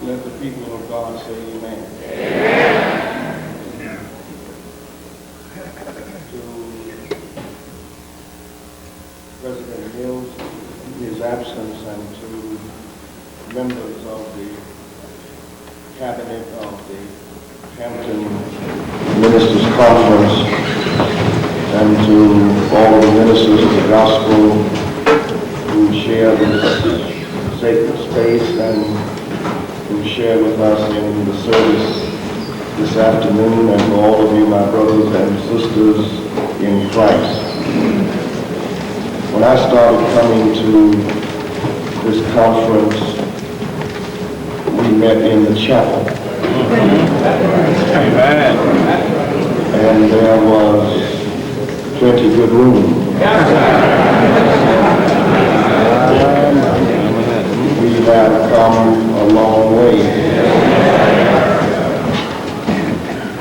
Let the people of God say amen. To President Mills in his absence, and to members of the cabinet of the Hampton Ministers Conference, and to all the ministers of the gospel who share this sacred space and who share with us in the service this afternoon, and to all of you, my brothers and sisters in Christ. When I started coming to this conference, we met in the chapel. Amen. And there was plenty good room. We have come a long way.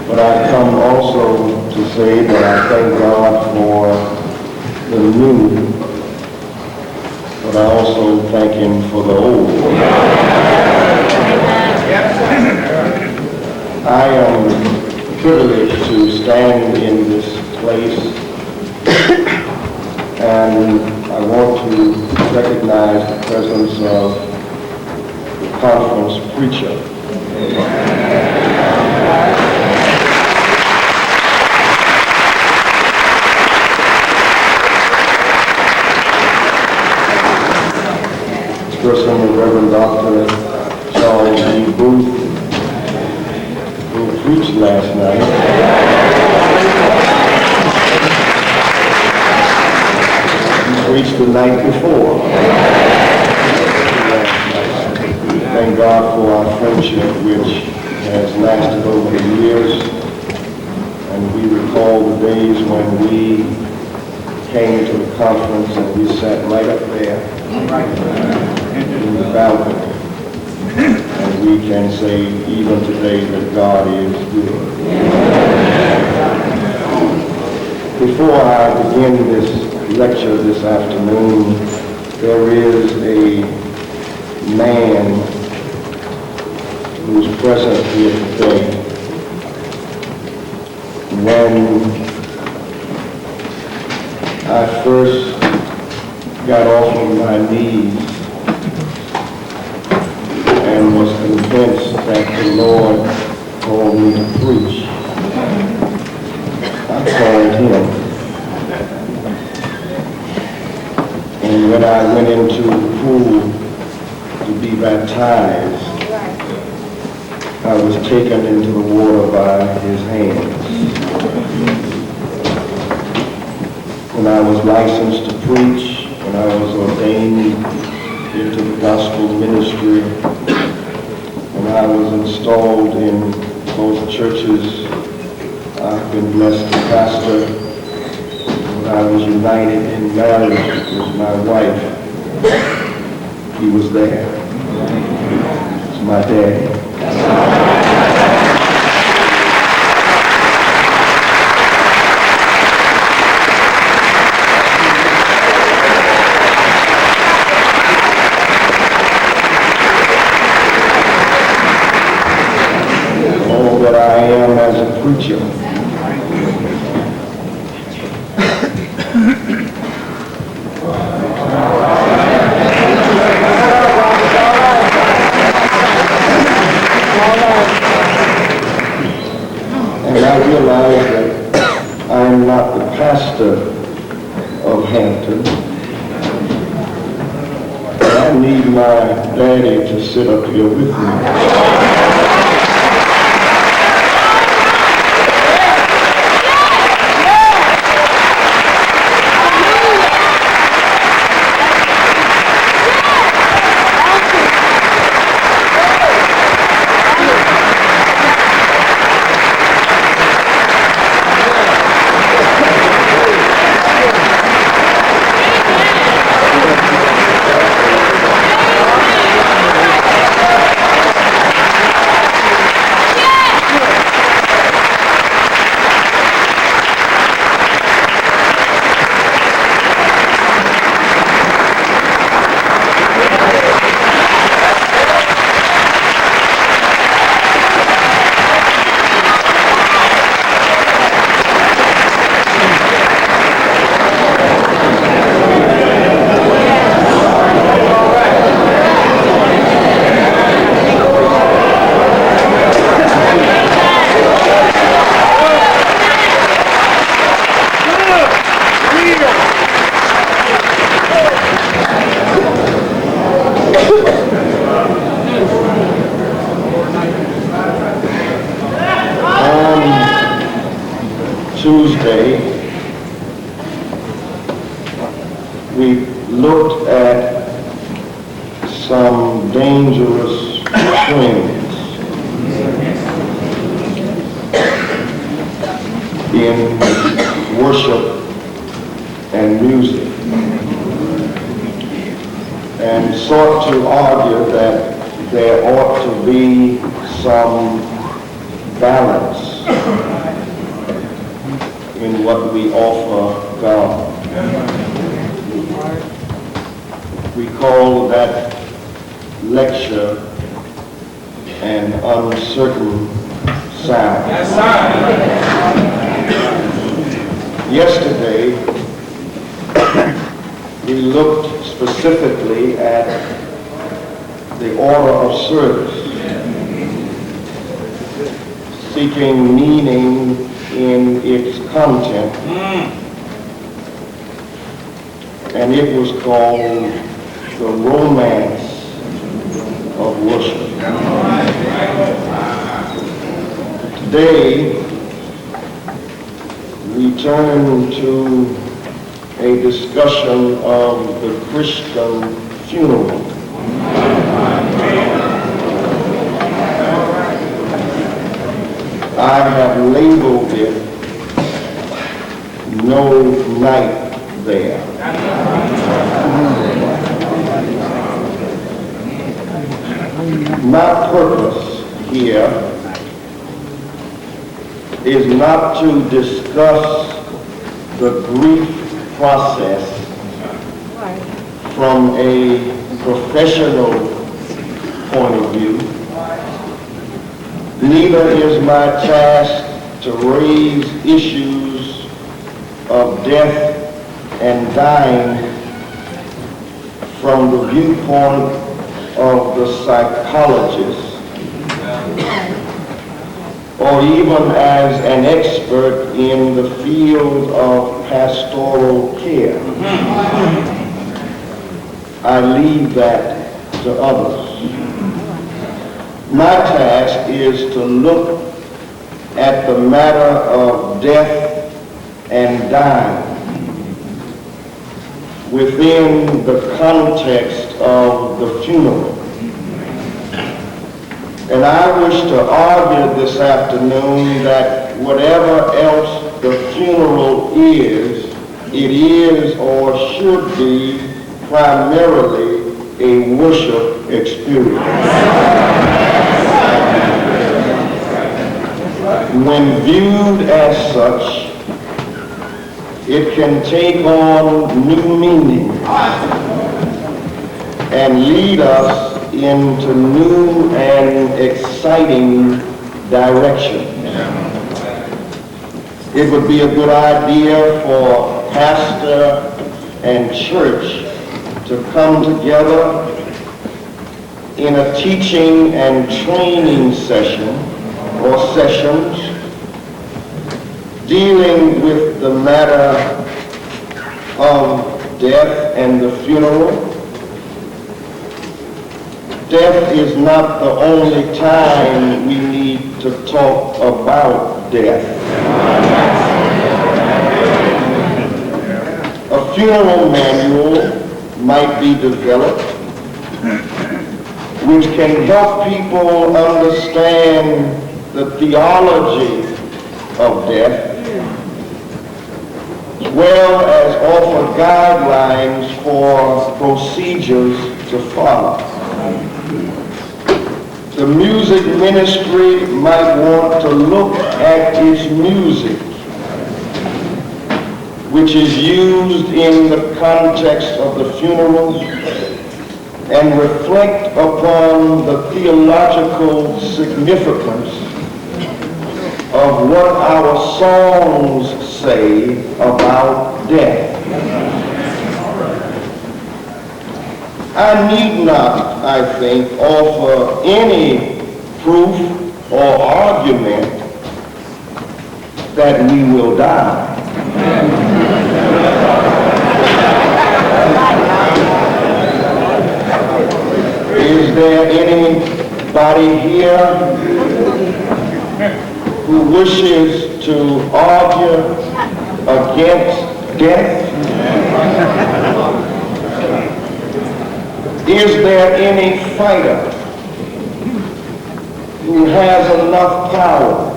But I come also to say that I thank God for the new, but I also thank Him for the old. I am privileged to stand in this place, and I want to recognize the presence of the conference preacher. This person, the Reverend Dr. Charles E. Booth, who preached last night. Preached the night before. Thank God for our friendship, which has lasted over the years, and we recall the days when we came to the conference and we sat right up there in the balcony, and we can say even today that God is good. Before I begin this lecture this afternoon, there is a man who's present here today. When I first got off of my knees and was convinced that the Lord called me to preach, I called Him. And when I went into the pool to be baptized, I was taken into the water by His hands. When I was licensed to preach, when I was ordained into the gospel ministry, when I was installed in both churches I've been blessed to pastor, when I was united in marriage with my wife, He was there. It's my daddy. All that I am as a preacher. And I realize that I'm not the pastor of Hampton. I need my daddy to sit up here with me. twins in worship and music, and sought to argue that there ought to be some balance in what we offer God. We call that lecture an uncertain sound. Yes, sir. Yesterday, we looked specifically at the order of service, seeking meaning in its content, and it was called the romance of worship. Today, we turn to a discussion of the Christian funeral. I have labeled it No Night There. My purpose here is not to discuss the grief process from a professional point of view. Neither is my task to raise issues of death and dying from the viewpoint of the psychologist, or even as an expert in the field of pastoral care. I leave that to others. My task is to look at the matter of death and dying within the context of the funeral. And I wish to argue this afternoon that whatever else the funeral is, it is or should be primarily a worship experience. When viewed as such, it can take on new meaning and lead us into new and exciting directions. It would be a good idea for pastor and church to come together in a teaching and training session or sessions dealing with the matter of death and the funeral. Death is not the only time we need to talk about death. A funeral manual might be developed which can help people understand the theology of death, as well as offer guidelines for procedures to follow. The music ministry might want to look at its music, which is used in the context of the funeral, and reflect upon the theological significance of what our songs say about death. I need not, I think, offer any proof or argument that we will die. Is there anybody here who wishes to argue against death? Is there any fighter who has enough power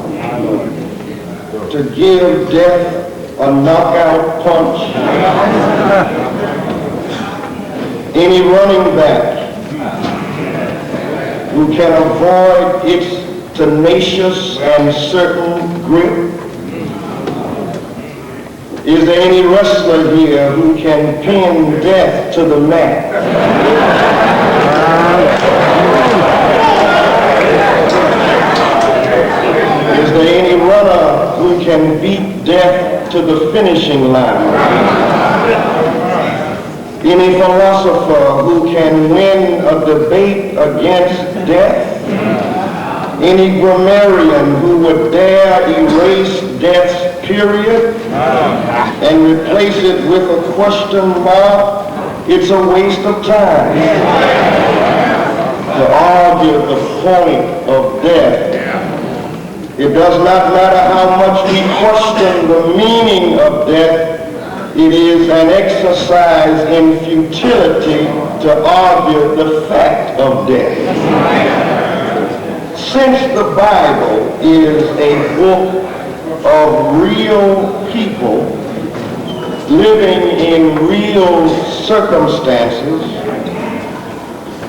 to give death a knockout punch. Any running back who can avoid its tenacious and certain grip? Is there any wrestler here who can pin death to the mat? Is there any runner who can beat death to the finishing line? Any philosopher who can win a debate against death? Any grammarian who would dare erase death's period and replace it with a question mark? It's a waste of time to argue the point of death. It does not matter how much we question the meaning of death. It is an exercise in futility to argue the fact of death. Since the Bible is a book of real people living in real circumstances,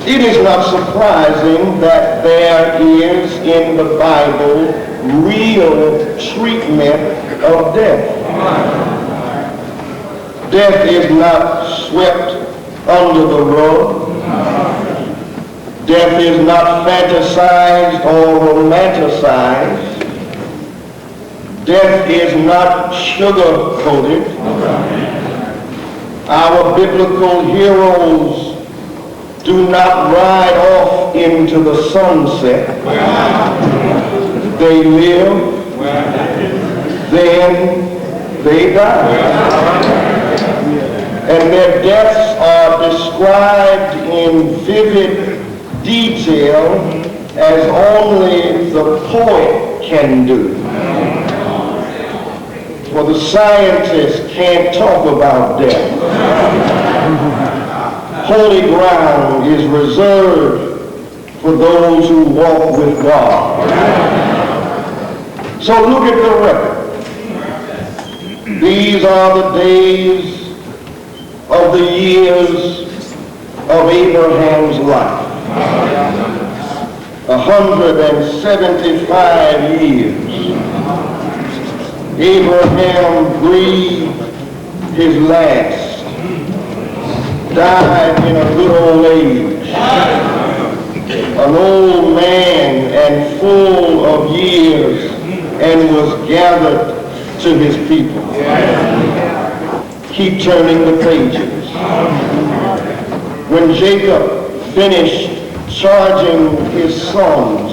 it is not surprising that there is in the Bible real treatment of death. Death is not swept under the rug. Death is not fantasized or romanticized. Death is not sugar-coated. Our biblical heroes do not ride off into the sunset. They live, then they die. And their deaths are described in vivid detail as only the poet can do. For the scientists can't talk about death. Holy ground is reserved for those who walk with God. So look at the record. These are the days of the years of Abraham's life. 175 years. Abraham breathed his last, died in a good old age, an old man and full of years, and was gathered to his people. Keep turning the pages. When Jacob finished charging his sons,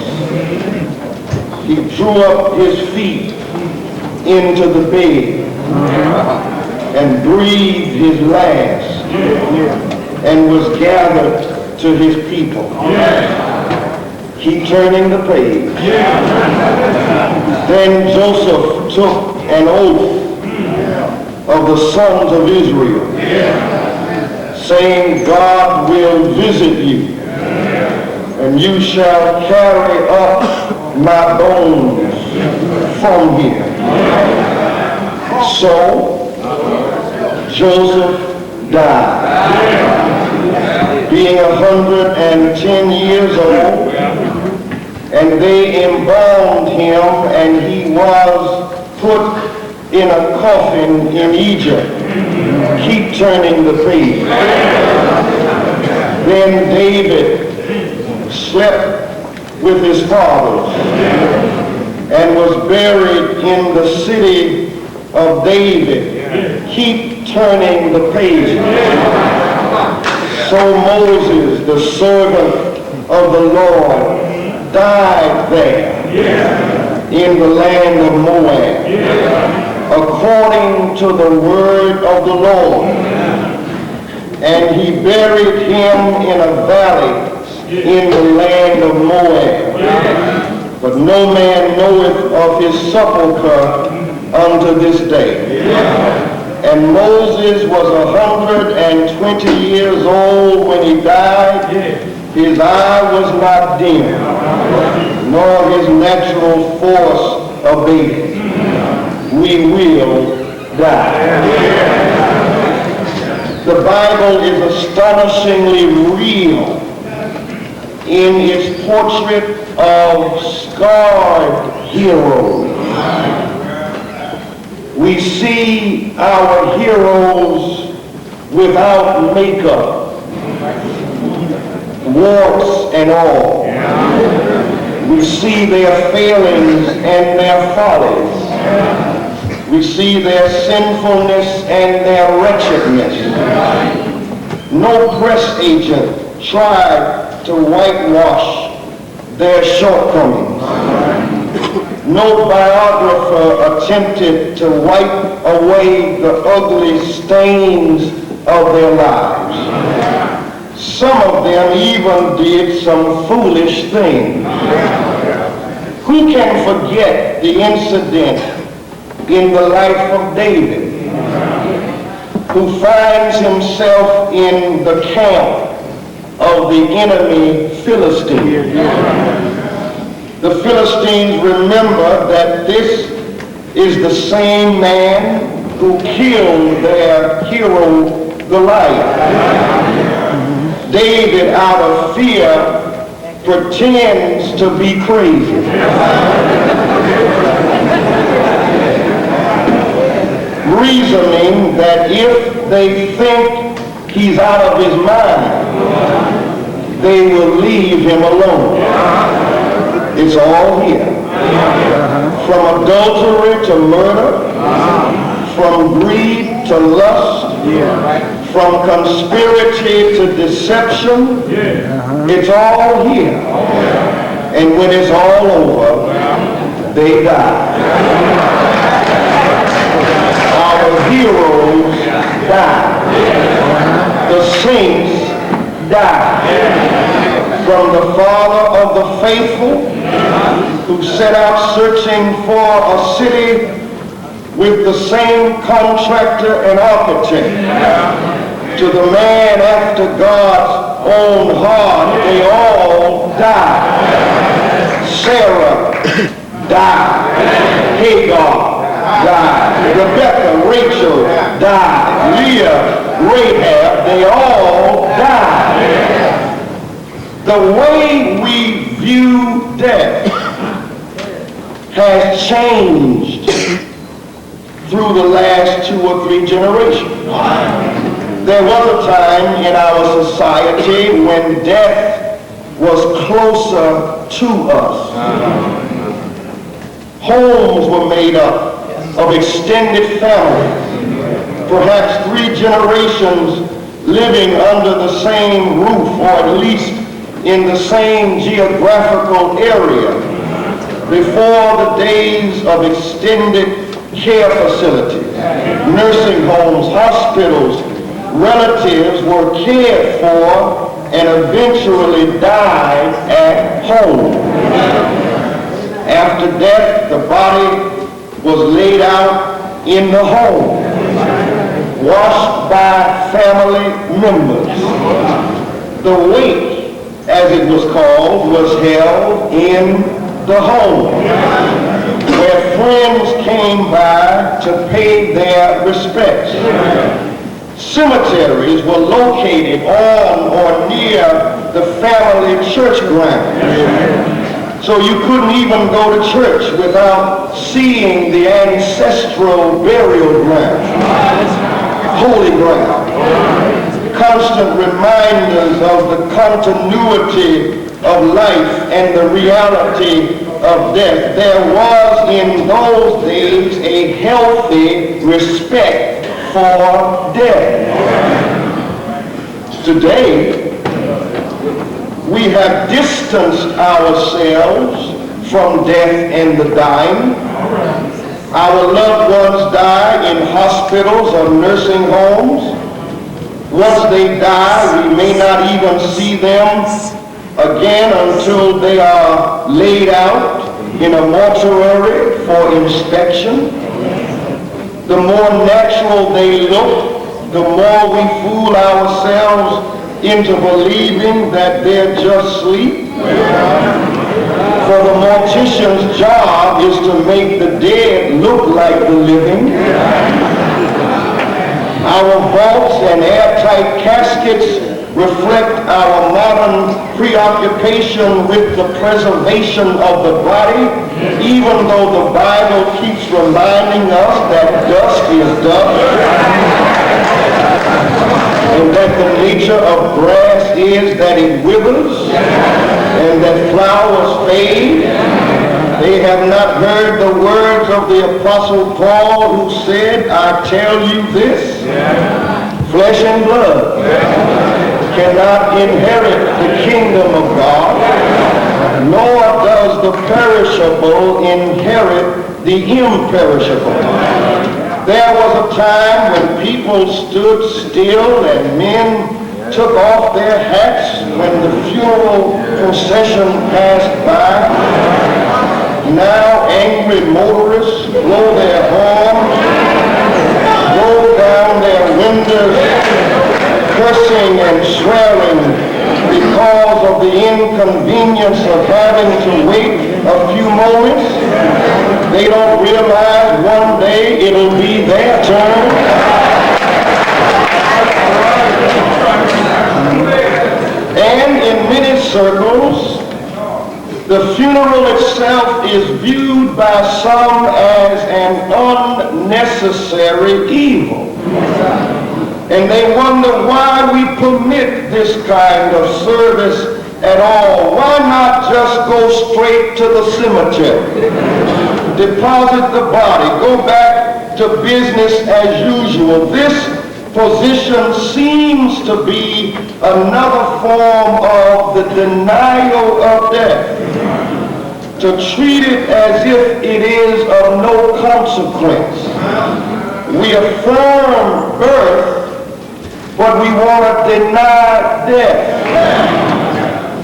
he drew up his feet into the bed and breathed his last and was gathered to his people. Keep turning the page. Then Joseph took an oath of the sons of Israel, saying, God will visit you, and you shall carry up my bones from here. So Joseph died, being 110 years old, and they embalmed him, and he was put in a coffin in Egypt. Keep turning the page. Then David slept with his fathers and was buried in the city of David. Keep turning the page. So Moses, the servant of the Lord, died there in the land of Moab, according to the word of the Lord. And he buried him in a valley in the land of Moab. But no man knoweth of his sepulchre unto this day. And Moses was 120 years old when he died. His eye was not dim, nor his natural force abated. We will die. The Bible is astonishingly real in its portrait of scarred heroes. We see our heroes without makeup, warts and all. We see their failings and their follies. We see their sinfulness and their wretchedness. No press agent tried to whitewash their shortcomings. No biographer attempted to wipe away the ugly stains of their lives. Some of them even did some foolish things. Who can forget the incident in the life of David, who finds himself in the camp of the enemy Philistine? The Philistines remember that this is the same man who killed their hero Goliath. David, out of fear, pretends to be crazy. Reasoning that if they think he's out of his mind, they will leave him alone. It's all here. From adultery to murder, from greed to lust, from conspiracy to deception, it's all here. And when it's all over, they die. Our heroes die. The saints die. From the father of the faithful, who set out searching for a city with the same contractor and architect, to the man after God's own heart, they all died. Sarah died. Hagar died. Rebecca, Rachel died. Leah, Rahab, they all died. The way we view death has changed through the last 2 or 3 generations. There was a time in our society when death was closer to us. Homes were made up of extended families, perhaps 3 generations living under the same roof, or at least in the same geographical area. Before the days of extended care facilities, nursing homes, hospitals, relatives were cared for and eventually died at home. After death, the body was laid out in the home, washed by family members. The wake, as it was called, was held in the home, where friends came by to pay their respects. Cemeteries were located on or near the family church ground. So you couldn't even go to church without seeing the ancestral burial ground, holy ground. Constant reminders of the continuity of life and the reality of death. There was in those days a healthy respect for death. Today, we have distanced ourselves from death and the dying. Our loved ones die in hospitals or nursing homes. Once they die, we may not even see them again until they are laid out in a mortuary for inspection. The more natural they look, the more we fool ourselves into believing that they're just asleep. For the mortician's job is to make the dead look like the living. Our vaults and airtight caskets reflect our modern preoccupation with the preservation of the body, even though the Bible keeps reminding us that dust is dust, and that the nature of grass is that it withers, and that flowers fade. They have not heard the words of the Apostle Paul, who said, I tell you this, flesh and blood cannot inherit the kingdom of God, nor does the perishable inherit the imperishable. There was a time when people stood still and men took off their hats when the funeral procession passed by. Now angry motorists blow their horns, roll down their windows, cursing and swearing because of the inconvenience of having to wait a few moments. They don't realize one day it'll be their turn. And in many circles, the funeral itself is viewed by some as an unnecessary evil. And they wonder why we permit this kind of service at all. Why not just go straight to the cemetery, deposit the body, go back to business as usual? This position seems to be another form of the denial of death, to treat it as if it is of no consequence. We affirm birth, but we want to deny death.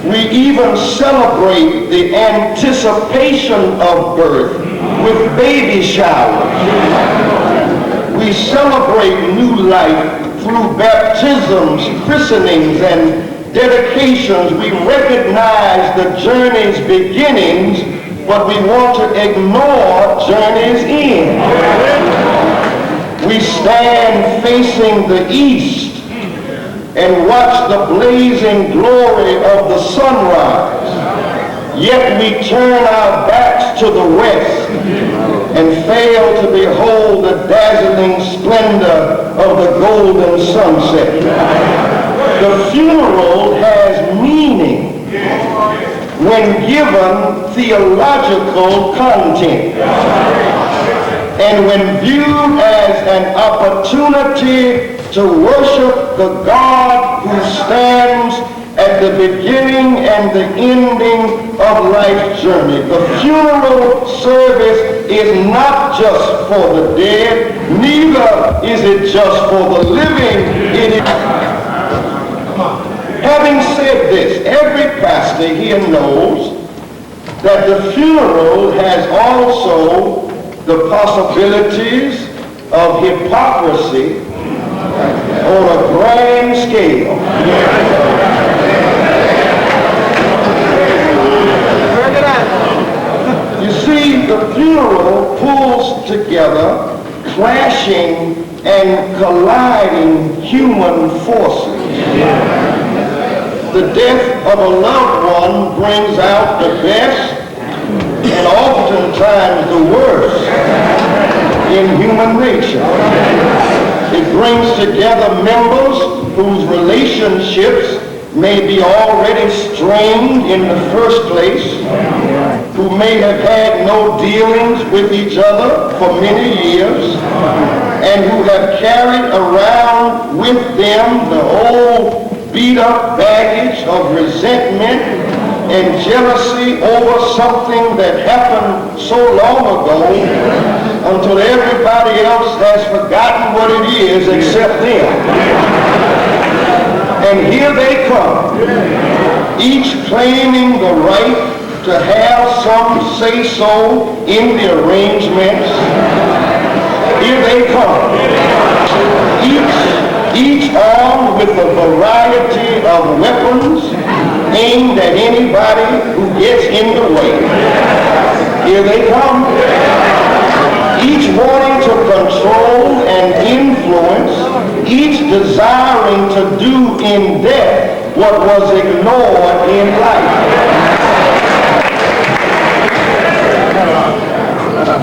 We even celebrate the anticipation of birth with baby showers. We celebrate new life through baptisms, christenings, and dedications. We recognize the journey's beginnings, but we want to ignore journey's end. We stand facing the east and watch the blazing glory of the sunrise, yet we turn our backs to the west and fail to behold the dazzling splendor of the golden sunset. The funeral has meaning when given theological content, and when viewed as an opportunity to worship the God who stands at the beginning and the ending of life's journey. The funeral service is not just for the dead, neither is it just for the living. It is. Having said this, every pastor here knows that the funeral has also the possibilities of hypocrisy on a grand scale. You see, the funeral pulls together clashing and colliding human forces. The death of a loved one brings out the best and oftentimes the worst in human nature. It brings together members whose relationships may be already strained in the first place, who may have had no dealings with each other for many years, and who have carried around with them the old beat-up baggage of resentment and jealousy over something that happened so long ago until everybody else has forgotten what it is except them. And here they come, each claiming the right to have some say-so in the arrangements. Here they come, each armed with a variety of weapons aimed at anybody who gets in the way. Here they come. Each wanting to control and influence, each desiring to do in death what was ignored in life.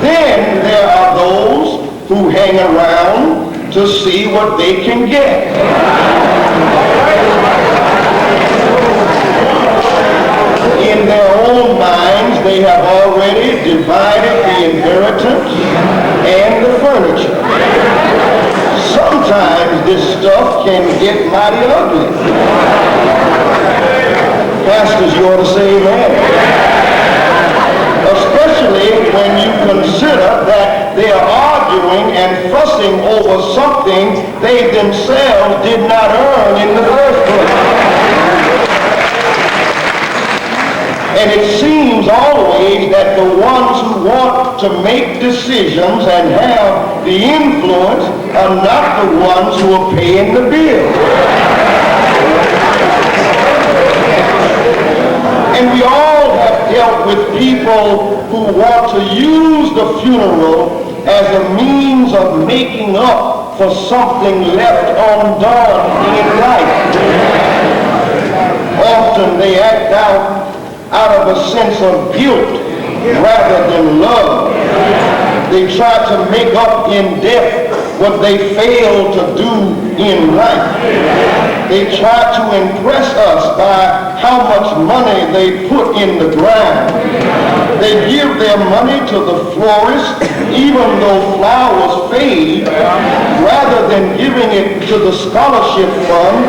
Then there are those who hang around to see what they can get. In their own minds, they have already divided the inheritance and the furniture. Sometimes this stuff can get mighty ugly. Pastors, you ought to say amen. Especially when you consider that they are arguing and fussing over something they themselves did not earn in the first place. And it seems always that the ones who want to make decisions and have the influence are not the ones who are paying the bill. And we all have dealt with people who want to use the funeral as a means of making up for something left undone in life. Often they act out of a sense of guilt rather than love. They try to make up in death what they failed to do in life. They try to impress us by how much money they put in the ground. They give their money to the florist even though flowers fade, rather than giving it to the scholarship fund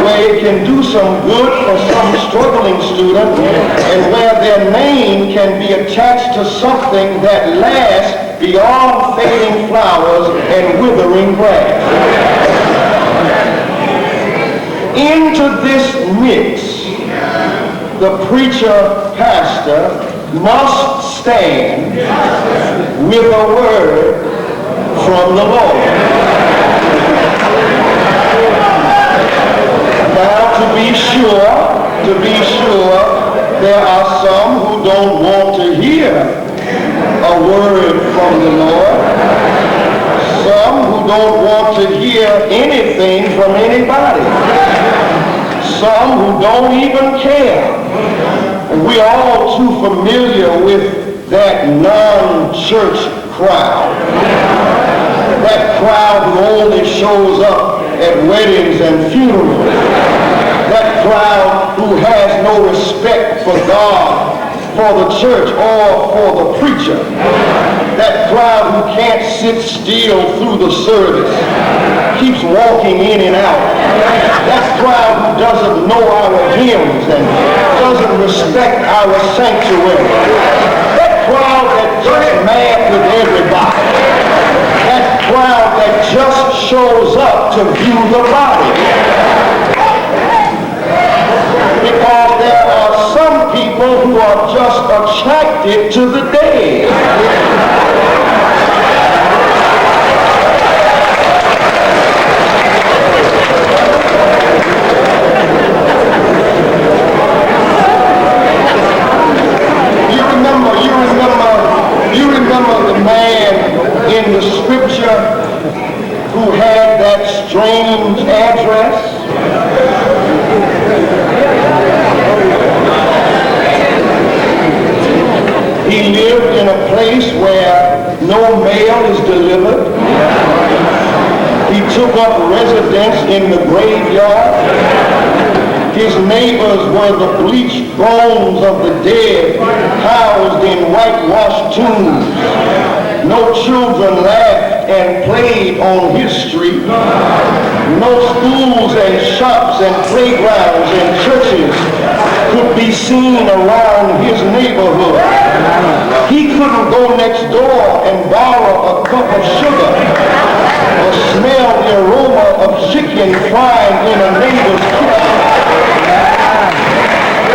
where it can do some good for some struggling student and where their name can be attached to something that lasts beyond fading flowers and withering grass. Into this mix, the preacher pastor must stand with a word from the Lord. Now, to be sure, there are some who don't want to hear a word from the Lord. Some who don't want to hear anything from anybody. Some who don't even care. We are all too familiar with that non-church crowd. That crowd who only shows up at weddings and funerals. That crowd who has no respect for God, for the church, or for the preacher. That crowd who can't sit still through the service, keeps walking in and out. That crowd who doesn't know our hymns and doesn't respect our sanctuary. That crowd that's just mad with everybody. That crowd that just shows up to view the body. Because there are some people who are just attracted to the dead. You remember the man in the scripture who had that strange address? He lived in a place where no mail is delivered. He took up residence in the graveyard. His neighbors were the bleached bones of the dead housed in whitewashed tombs. No children laughed and played on his street. No schools and shops and playgrounds and churches could be seen around his neighborhood. He couldn't go next door and borrow a cup of sugar or smell the aroma of chicken frying in a neighbor's kitchen.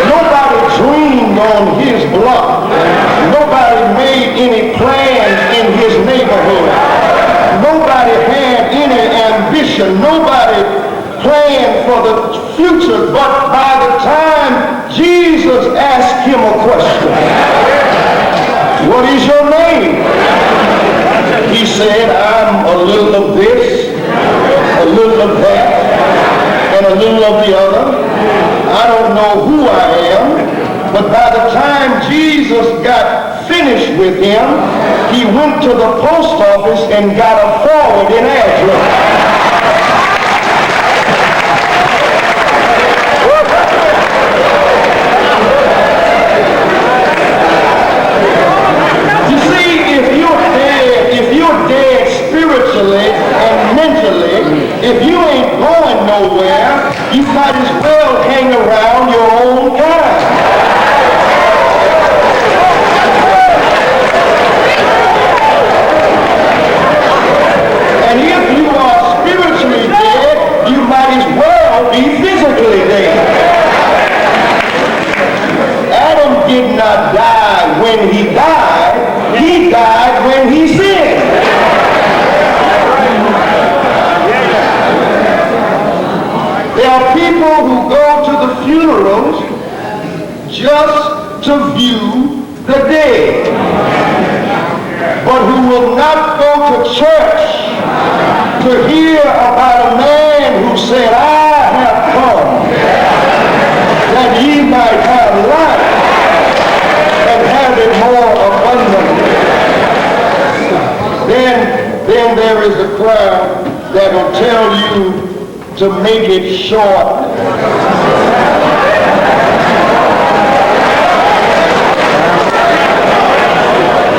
Nobody dreamed on his block. Nobody made any plans in his neighborhood. Nobody had any ambition. Nobody planned for the future. But by the time Jesus asked him a of the other. I don't know who I am. But by the time Jesus got finished with him, he went to the post office and got a forwarding address. You see, if you're dead spiritually and mentally, if you ain't going nowhere, you might as well hang around your own kind. And if you are spiritually dead, you might as well be physically dead. Adam did not die when he died when he sinned. There are people who go to the funerals just to view the dead, but who will not go to church to hear about a man who said, I have come that ye might have life and have it more abundantly. Then there is a crowd that will tell you to make it short.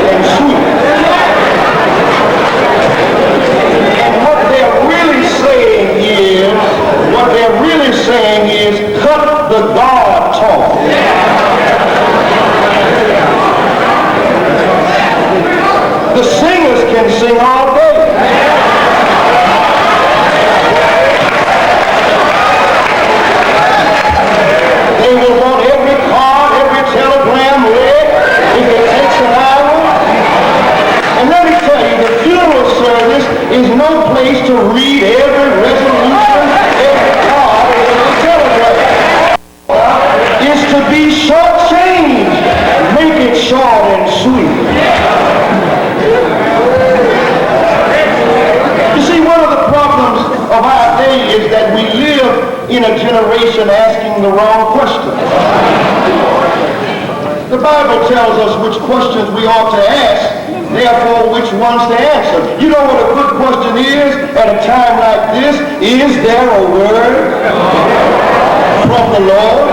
And sweet. And what they're really saying is cut the God talk. The singers can sing all day. They will want every card, every telegram read if it takes an hour. And let me tell you, the funeral service is no place to read every resolution, every card, every telegram. It's to be short-changed. Make it short and sweet. You see, one of the problems of our day is that we live in a generation asking the wrong questions. The Bible tells us which questions we ought to ask, therefore which ones to answer. You know what a good question is at a time like this? Is there a word from the Lord?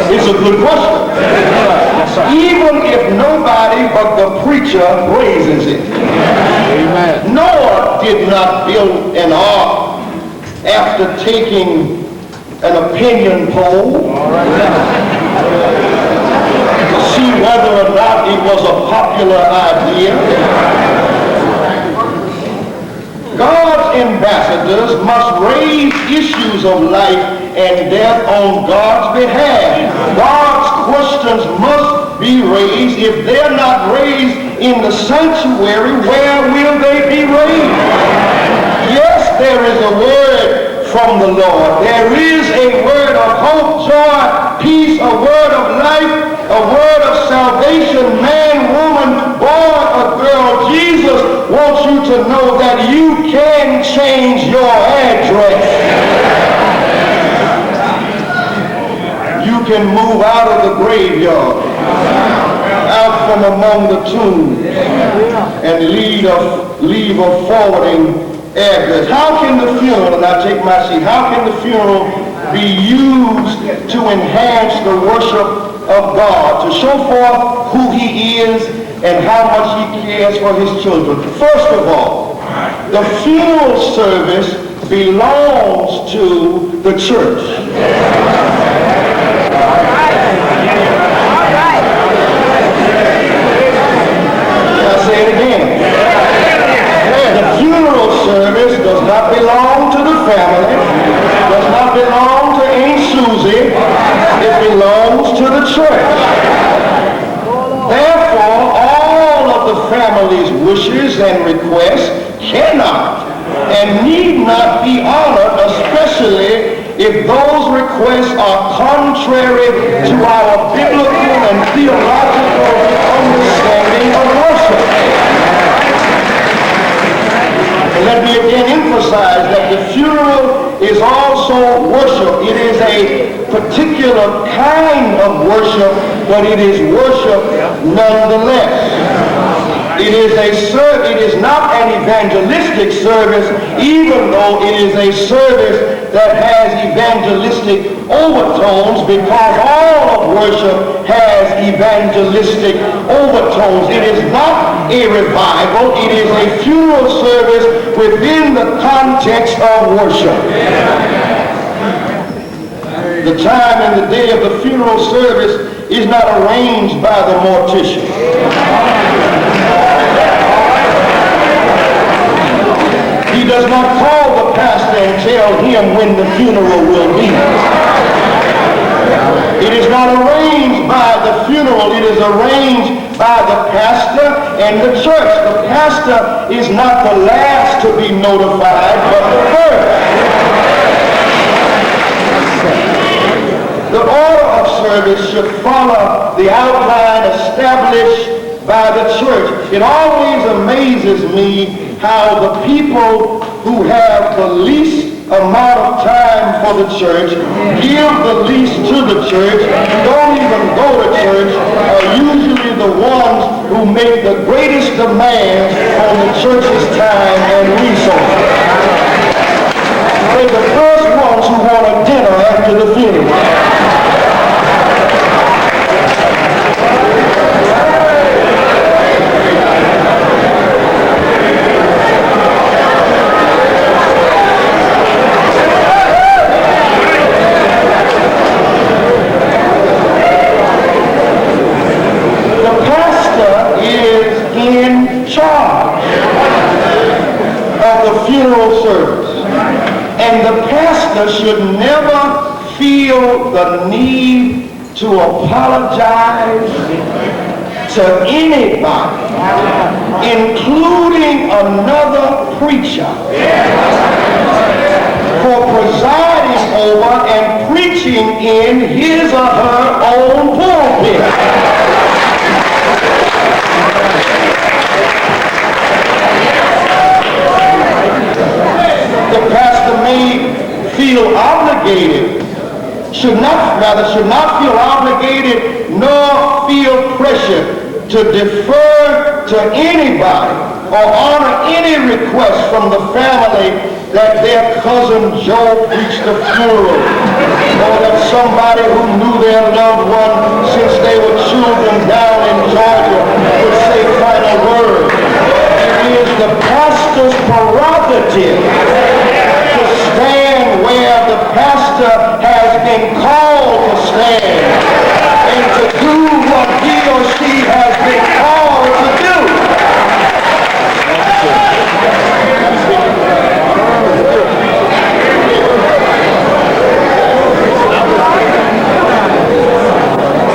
It's a good question. Even if nobody but the preacher raises it. Amen. Noah did not build an ark after taking an opinion poll to see whether or not it was a popular idea. God's ambassadors must raise issues of life and death on God's behalf. God's questions must be raised. If they're not raised in the sanctuary, where will they be raised? Yes, there is a word from the Lord. There is a word of hope, joy, peace, a word of life, a word of salvation, man, woman, boy, or girl. Jesus wants you to know that you can change your address. You can move out of the graveyard, out from among the tombs, and leave a forwarding address. How can the funeral, and I take my seat, how can the funeral be used to enhance the worship of God, to show forth who he is and how much he cares for his children? First of all, the funeral service belongs to the church. I'll say it again. The funeral service does not belong to the family, does not belong to Aunt Susie, it belongs to the church. Therefore, all of the family's wishes and requests cannot and need not be honored, especially if those requests are contrary to our biblical and theological understanding of worship. And let me again emphasize that the funeral is also worship. It is a particular kind of worship, but it is worship nonetheless. It is not an evangelistic service, even though it is a service that has evangelistic overtones, because all of worship has evangelistic overtones. It is not a revival, it is a funeral service within the context of worship. The time and the day of the funeral service is not arranged by the mortician. He does not call the pastor and tell him when the funeral will be. It is not arranged by the funeral. It is arranged by the pastor and the church. The pastor is not the last to be notified, but the first. The order of service should follow the outline established by the church. It always amazes me how the people who have the least amount of time for the church give the least to the church, don't even go to church, are usually the ones who make the greatest demands on the church's time and resources. They're the first ones who want a dinner after the funeral. Funeral service, and the pastor should never feel the need to apologize to anybody, including another preacher, for presiding over and preaching in his or her own pulpit. The pastor may feel obligated, should not feel obligated nor feel pressure to defer to anybody or honor any request from the family that their cousin Joe preached a funeral, or that somebody who knew their loved one since they were children down in Georgia would say final word. It is the pastor's prerogative to stand where the pastor has been called to stand and to do what he or she has been called to do.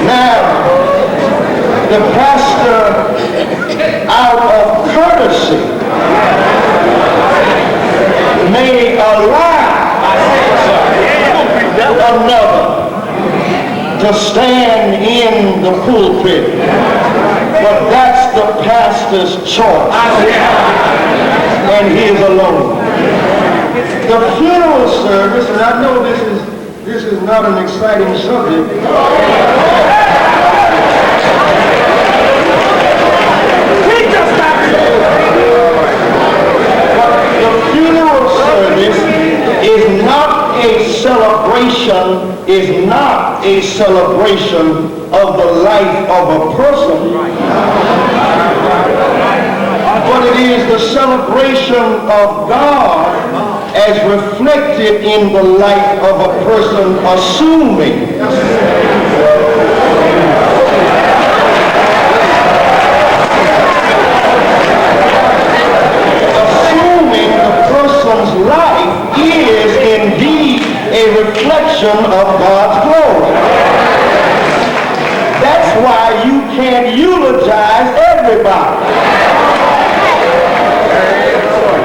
Now, the pastor, out of courtesy, may allow another to stand in the pulpit, but that's the pastor's choice, and he is alone. The funeral service, and I know this is not an exciting subject. The funeral service is not a celebration of the life of a person, but it is the celebration of God as reflected in the life of a person assuming the person's life is indeed a reflection of God's glory. That's why you can't eulogize everybody.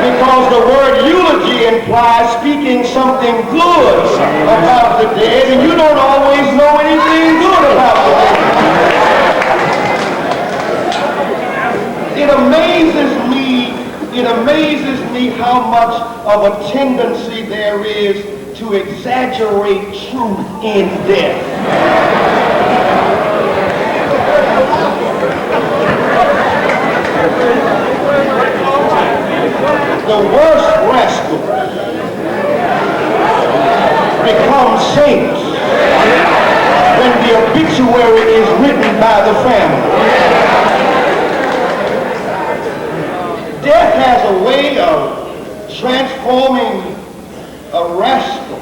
Because the word eulogy implies speaking something good about the dead, and you don't always know anything good about the dead. It amazes me how much of a tendency there is to exaggerate truth in death. The worst rascals become saints when the obituary is written by the family. Death has a way of transforming a rascal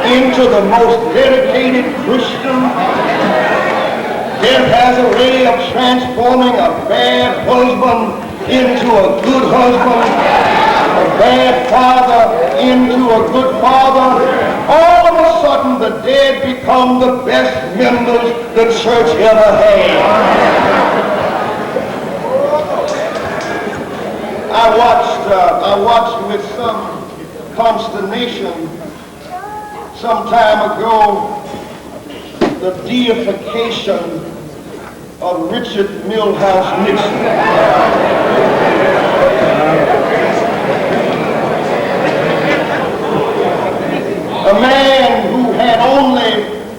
into the most dedicated Christian. Death has a way of transforming a bad husband into a good husband, a bad father into a good father. All of a sudden, the dead become the best members the church ever had. I watched with some consternation some time ago the deification of Richard Milhouse Nixon. A man who had only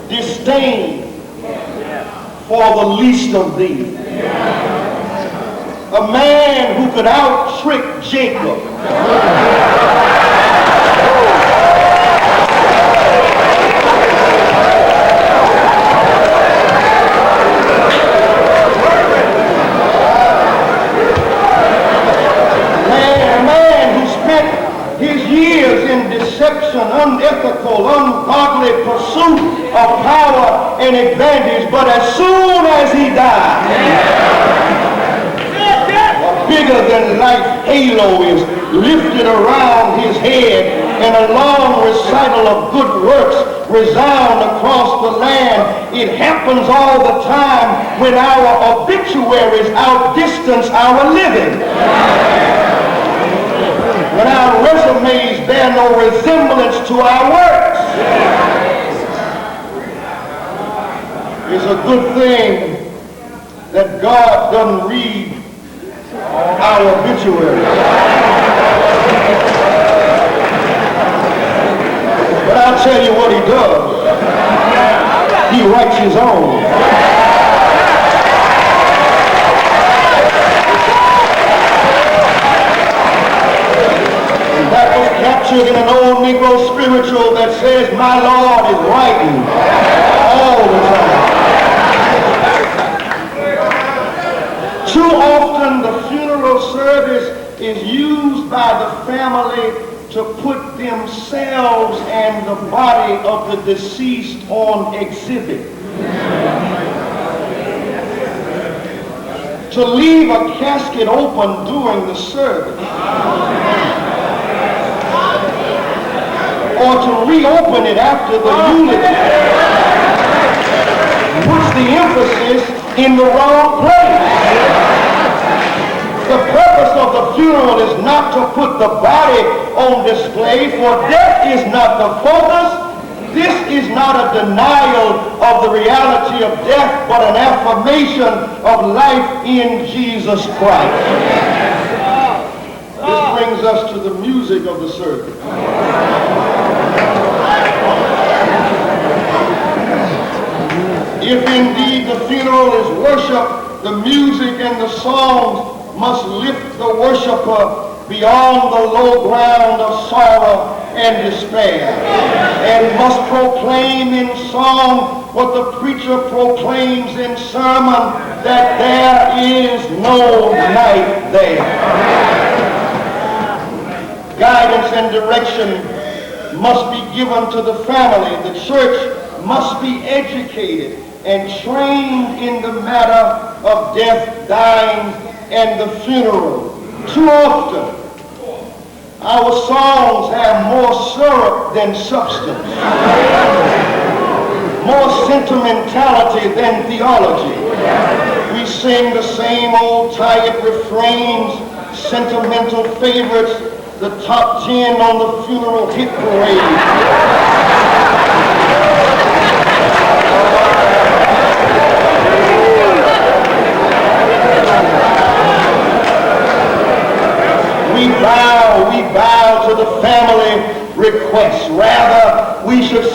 disdain for the least of these. A man who could out-trick Jacob. Unethical, ungodly pursuit of power and advantage, but as soon as he died, a bigger than life halo is lifted around his head, and a long recital of good works resound across the land. It happens all the time when our obituaries outdistance our living. When our resumes bear no resemblance to our works. It's a good thing that God doesn't read our obituaries. But I'll tell you what he does. He writes his own. That was captured in an old Negro spiritual that says, my Lord is writing all the time. Too often the funeral service is used by the family to put themselves and the body of the deceased on exhibit. To leave a casket open during the service, or to reopen it after the eulogy, puts the emphasis in the wrong place. The purpose of the funeral is not to put the body on display, for death is not the focus. This is not a denial of the reality of death, but an affirmation of life in Jesus Christ. This brings us to the music of the service. If indeed the funeral is worship, the music and the songs must lift the worshiper beyond the low ground of sorrow and despair, and must proclaim in song what the preacher proclaims in sermon, that there is no night there. Guidance and direction must be given to the family. The church must be educated and trained in the matter of death, dying, and the funeral. Too often, our songs have more syrup than substance, more sentimentality than theology. We sing the same old tired refrains, sentimental favorites, the top 10 on the funeral hit parade. We bow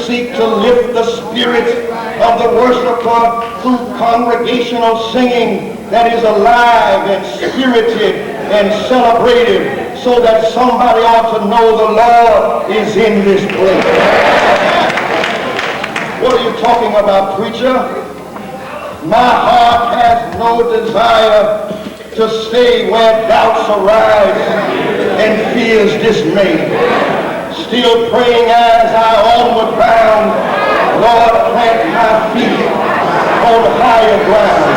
seek to lift the spirits of the worshiper through congregational singing that is alive and spirited and celebrated, so that somebody ought to know the Lord is in this place. What are you talking about, preacher? My heart has no desire to stay where doubts arise and fears dismay. Still praying as I onward bound, Lord, plant my feet on higher ground.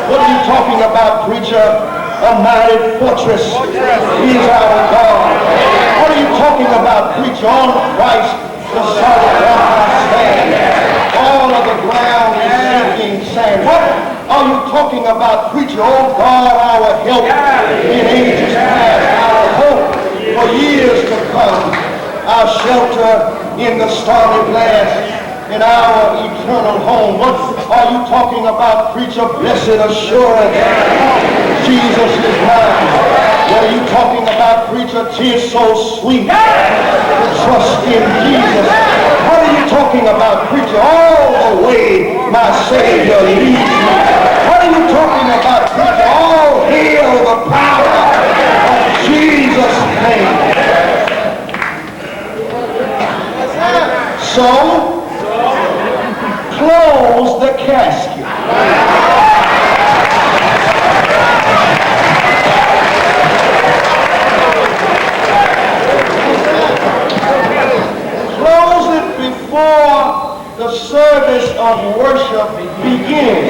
What are you talking about, preacher? A mighty fortress is our God. What are you talking about, preacher? On Christ, the solid rock I stand. All of the ground is sinking sand. What are you talking about, preacher? Oh God, our help in ages past, our hope for years to come, our shelter in the stormy blast, and our eternal home. What are you talking about, preacher? Blessed assurance, Jesus is mine. What are you talking about, preacher? 'Tis so sweet to trust in Jesus. What are you talking about, preacher? All the way my Savior leads me. What are you talking about, preacher? All hail the power of Jesus' name. So, close the casket. Close it before the service of worship begins,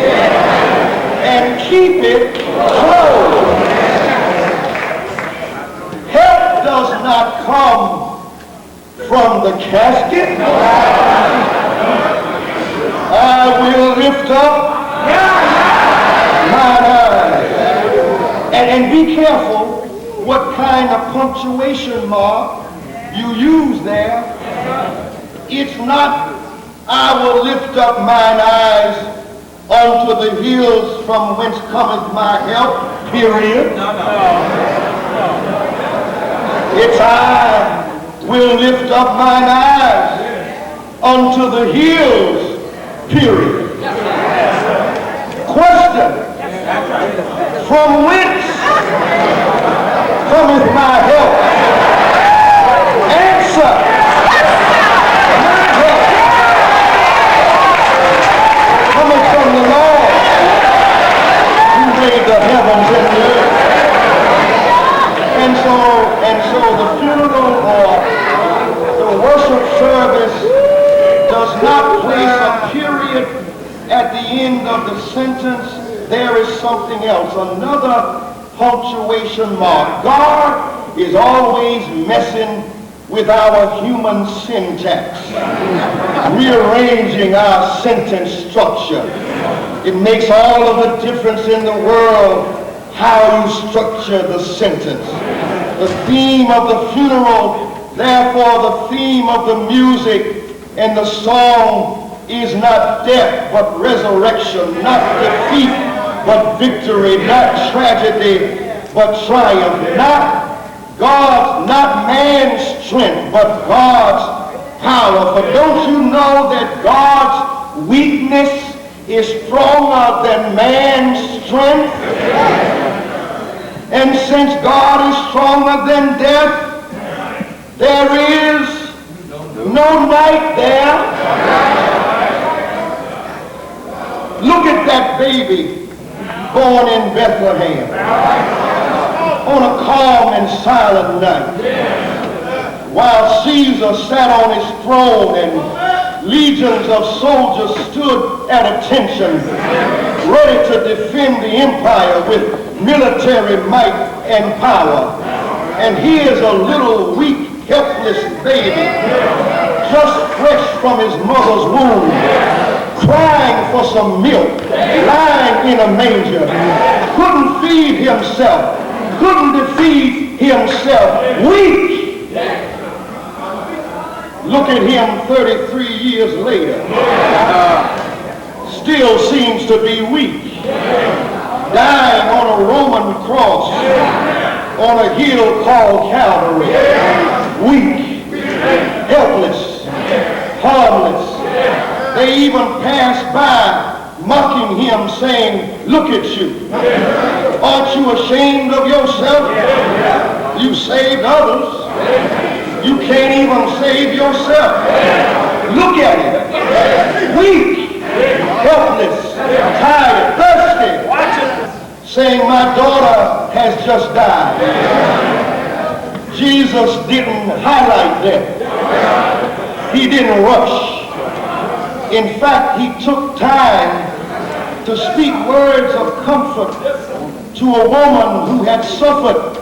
and keep it closed. Help does not come from the casket. I will lift up mine eyes. And be careful what kind of punctuation mark you use there. It's not, I will lift up mine eyes unto the hills from whence cometh my help, period. It's I will lift up mine eyes unto the hills, period. Question: from whence cometh my help? Answer: my help cometh from the Lord who made the heavens and the earth. And so the funeral or the worship service does not place a period at the end of the sentence. There is something else, another punctuation mark. God is always messing with our human syntax, rearranging our sentence structure. It makes all of the difference in the world how you structure the sentence. The theme of the funeral, therefore the theme of the music and the song is not death but resurrection, not defeat but victory, not tragedy but triumph, not man's strength but God's power. For don't you know that God's weakness is stronger than man's strength? And since God is stronger than death, there is no night there. Look at that baby born in Bethlehem on a calm and silent night, while Caesar sat on his throne and legions of soldiers stood at attention, ready to defend the empire with military might and power. And here's a little weak, helpless baby, just fresh from his mother's womb, crying for some milk, lying in a manger, couldn't feed himself, couldn't defeat himself, weak. Look at him 33 years later, still seems to be weak, dying on a Roman cross on a hill called Calvary, weak, helpless, harmless. They even passed by mocking him, saying, look at you. Aren't you ashamed of yourself? You saved others. You can't even save yourself. Look at him. Weak, helpless, tired, thirsty. Saying, my daughter has just died. Jesus didn't highlight that. He didn't rush. In fact, he took time to speak words of comfort to a woman who had suffered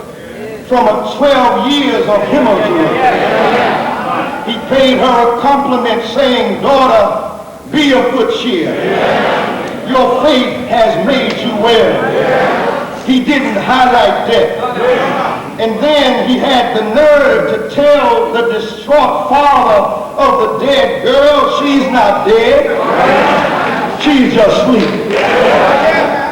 from 12 years of hemorrhage. He paid her a compliment saying, daughter, be of good cheer. Your faith has made you well. He didn't highlight death. And then he had the nerve to tell the distraught father of the dead girl, she's not dead, she's just sleeping.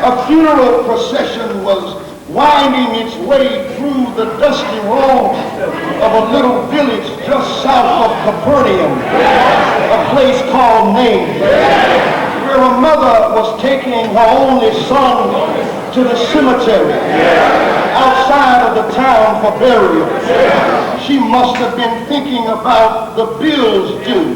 A funeral procession was winding its way through the dusty road of a little village just south of Capernaum, a place called Nain, where a mother was taking her only son to the cemetery outside of the town for burial. She must have been thinking about the bills due,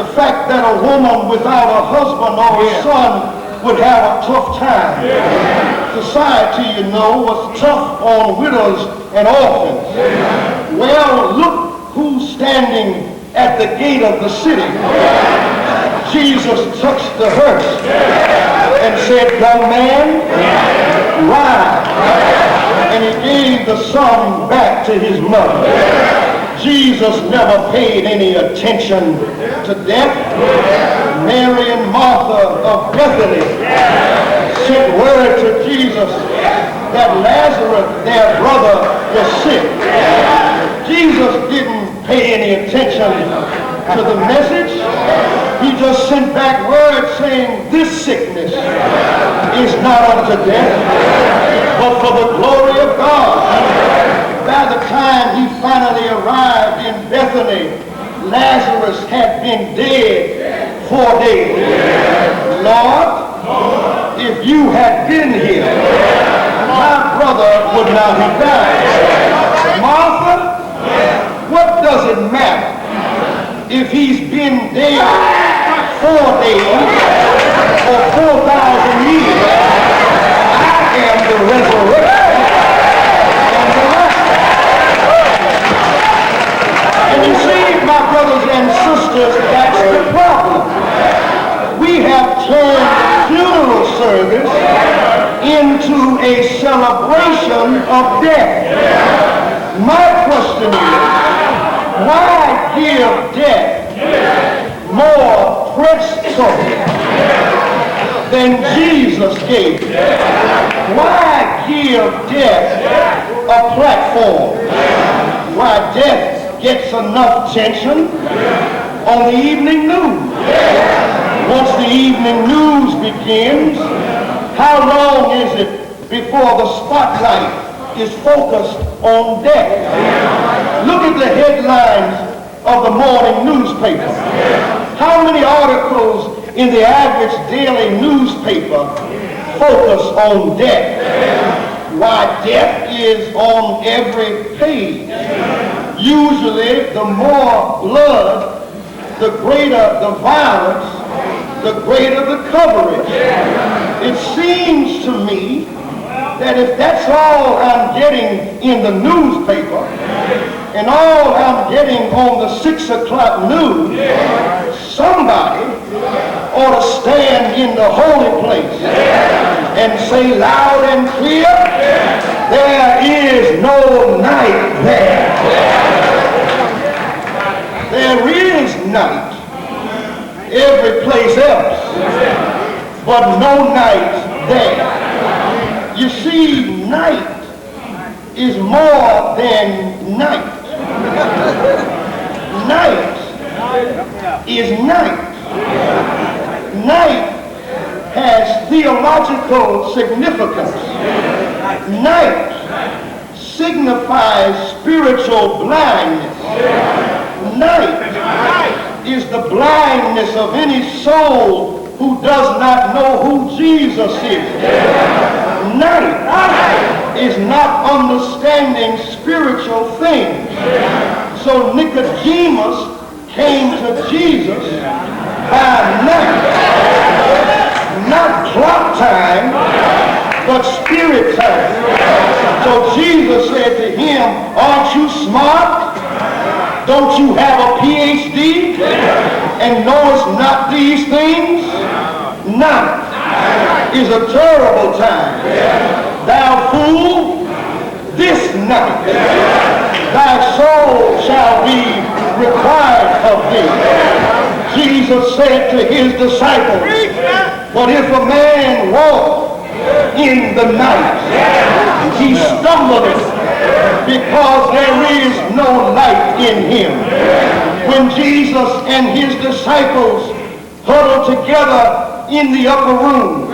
the fact that a woman without a husband or a son would have a tough time. Society, you know, was tough on widows and orphans. Well, look who's standing at the gate of the city. Jesus touched the hearse and said, young man, rise. And he gave the son back to his mother. Jesus never paid any attention to death. Mary and Martha of Bethany sent word to Jesus that Lazarus, their brother, was sick. Jesus didn't pay any attention to the message. He just sent back word saying, this sickness is not unto death, but for the glory of God. By the time he finally arrived in Bethany, Lazarus had been dead 4 days. Lord, if you had been here, my brother would not have died. Martha, what does it matter if he's been dead 4 days or 4,000 years? I am the resurrection and the life. And you see, my brothers and sisters, that's the problem. We have turned funeral service into a celebration of death. My question is, why give death more presto than Jesus gave? Why give death a platform? Why death gets enough attention on the evening news. Once the evening news begins, how long is it before the spotlight is focused on death? Look at the headlines of the morning newspaper. How many articles in the average daily newspaper focus on death? Why, death is on every page. Usually, the more blood, the greater the violence, the greater the coverage. It seems to me that if that's all I'm getting in the newspaper and all I'm getting on the 6 o'clock news, somebody ought to stand in the holy place and say loud and clear, there is no night there. There is night every place else, but no night there. You see, night is more than night. Night is night. Night has theological significance. Night signifies spiritual blindness. Night is the blindness of any soul who does not know who Jesus is. Night is not understanding spiritual things. So Nicodemus came to Jesus by night, not clock time, but spirit time. So Jesus said to him, aren't you smart? Don't you have a PhD and knowest not these things? Night is a terrible time. Thou fool, this night thy soul shall be required of thee. Jesus said to his disciples, but if a man walk in the night, he stumbleth, because there is no light in him. When Jesus and his disciples huddled together in the upper room,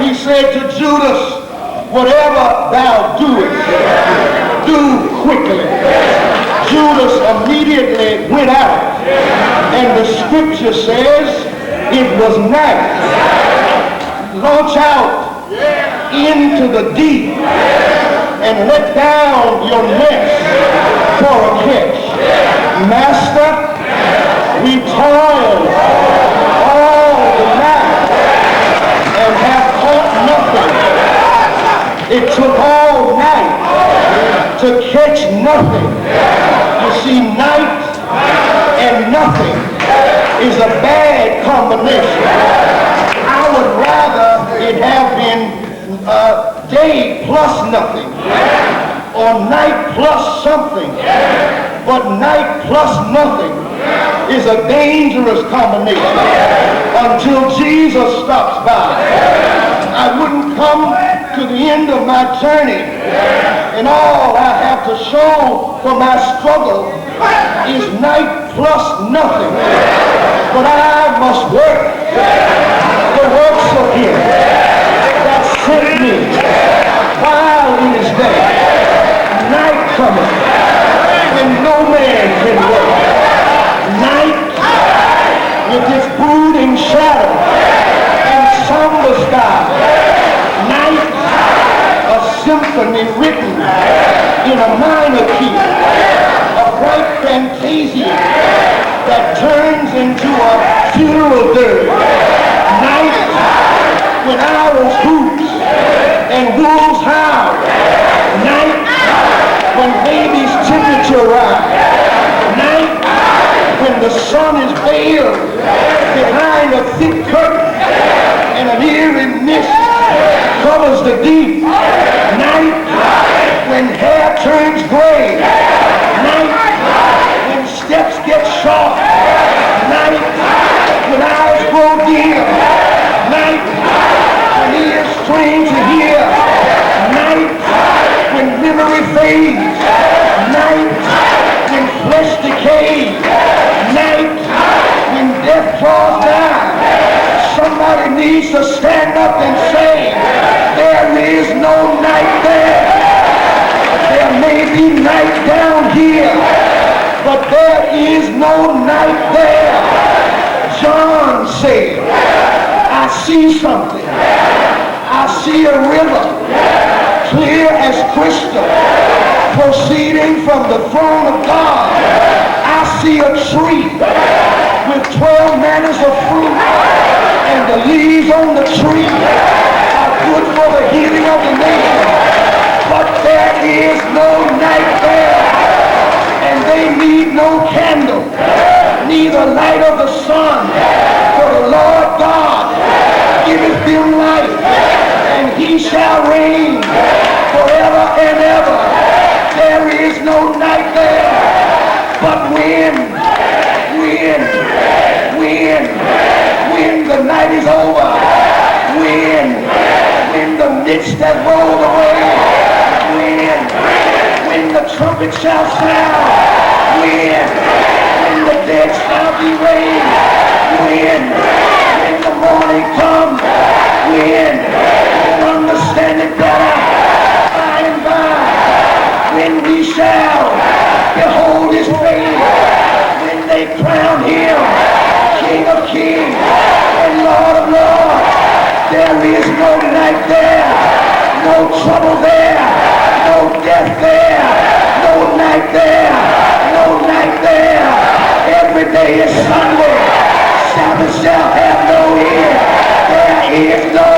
he said to Judas, whatever thou doest, do quickly. Judas immediately went out, and the scripture says it was night. Launch out into the deep and let down your nets for a catch. Master, we toiled all the night and have caught nothing. It took all night to catch nothing. You see, night and nothing is a bad combination. I would rather it have been day plus nothing or night plus something. But night plus nothing is a dangerous combination until Jesus stops by. I wouldn't come to the end of my journey and all I have to show for my struggle is night plus nothing. But I must work the works of him that sent me while it is day. Night cometh when no man can work. Night with its brooding shadow and somber sky. Night, a symphony written in a minor key, a bright fantasia that turns into a funeral dirge. Night, when owls hoot and wolves howl. Night, when baby's temperature rise. Night, when the sun is veiled behind a thick curtain and an eerie mist covers the deep. Night, when hair turns gray. Night, when steps get sharp. Night, when eyes grow dim. Night, when ears strain to hear. Night, when memory fades. Night, when flesh decays. Night, when death draws down. Somebody needs to stand up and say, there is no night there. There may be night down here, but there is no night there. John said, I see something. I see a river, clear as crystal, proceeding from the throne of God. I see a tree with 12 manners of fruit, and the leaves on the tree are good for the healing of the nation. But there is no night there, and they need no candle, neither light of the sun, for the Lord God giveth them light, and he shall reign forever and ever. There is no night there, but when the night is over, when the mist has rolled away, when the trumpet shall sound, when the dead shall be raised, when the morning comes, when we'll understand it better by and by, when we shall behold his face, when they crown him There is no night there, no trouble there, no death there, no night there, no night there. Every day is Sunday. Sabbath shall have no end. There is no